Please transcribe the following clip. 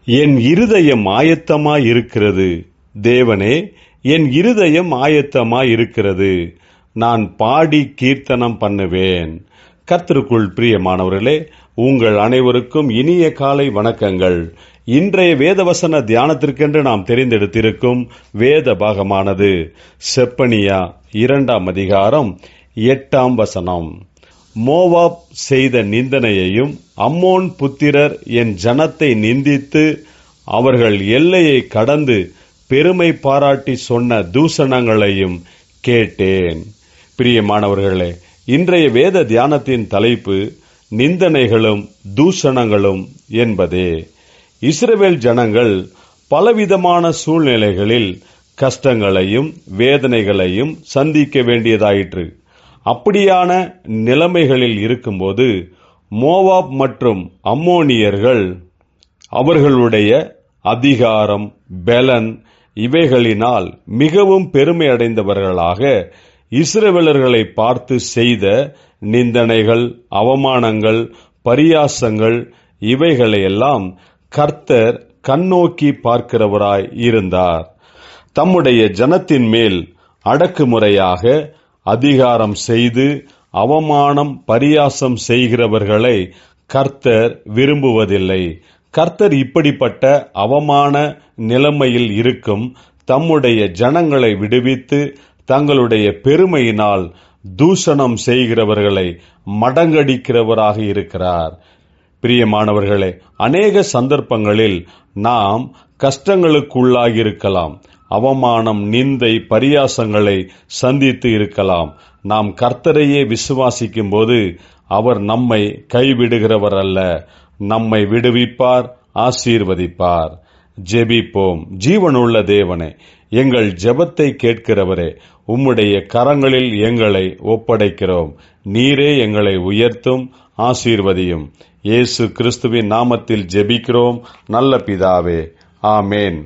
என் இருதயம் ஆயத்தமாயிருக்கிறது. தேவனே, என் இருதயம் ஆயத்தமாயிருக்கிறது. நான் பாடி கீர்த்தனம் பண்ணுவேன். கர்த்தருக்குள் பிரியமானவர்களே, உங்கள் அனைவருக்கும் இனிய காலை வணக்கங்கள். இன்றைய வேதவசன தியானத்திற்கென்று நாம் தெரிந்தெடுத்திருக்கும் வேத பாகமானது செப்பனியா 2ஆம் அதிகாரம் 8ஆம் வசனம். மோவாப் செய்த நிந்தனையையும் அம்மோன் புத்திரர் என் ஜனத்தை நிந்தித்து அவர்கள் எல்லையை கடந்து பெருமை பாராட்டி சொன்ன தூஷணங்களையும் கேட்டேன். பிரியமானவர்களே, இன்றைய வேத தியானத்தின் தலைப்பு நிந்தனைகளும் தூஷணங்களும் என்பதே. இஸ்ரவேல் ஜனங்கள் பலவிதமான சூழ்நிலைகளில் கஷ்டங்களையும் வேதனைகளையும் சந்திக்க வேண்டியதாயிற்று. அப்படியான நிலைமைகளில் இருக்கும்போது மோவாப் மற்றும் அம்மோனியர்கள் அவர்களுடைய அதிகாரம், பெலன் இவைகளினால் மிகவும் பெருமை அடைந்தவர்களாக இஸ்ரவேலர்களை பார்த்து செய்த நிந்தனைகள், அவமானங்கள், பரியாசங்கள் இவைகளையெல்லாம் கர்த்தர் கண்ணோக்கி பார்க்கிறவராய் இருந்தார். தம்முடைய ஜனத்தின் மேல் அடக்குமுறையாக அதிகாரம் செய்து அவமானம், பரியாசம் செய்கிறவர்களை கர்த்தர் விரும்புவதில்லை. கர்த்தர் இப்படிப்பட்ட அவமான நிலைமையில் இருக்கும் தம்முடைய ஜனங்களை விடுவித்து தங்களுடைய பெருமையினால் தூஷணம் செய்கிறவர்களை மடங்கடிக்கிறவராக இருக்கிறார். பிரியமானவர்களே, அநேக சந்தர்ப்பங்களில் நாம் கஷ்டங்களுக்குள்ளாகியிருக்கலாம். அவமானம், நிந்தை, பரியாசங்களை சந்தித்து இருக்கலாம். நாம் கர்த்தரையே விசுவாசிக்கும் போது அவர் நம்மை கைவிடுகிறவர் அல்ல. நம்மை விடுவிப்பார், ஆசீர்வதிப்பார். ஜெபிப்போம். ஜீவனுள்ள தேவனே, எங்கள் ஜெபத்தை கேட்கிறவரே, உம்முடைய கரங்களில் எங்களை ஒப்படைக்கிறோம். நீரே எங்களை உயர்த்தும், ஆசீர்வதியும். இயேசு கிறிஸ்துவின் நாமத்தில் ஜெபிக்கிறோம் நல்ல பிதாவே. ஆமேன்.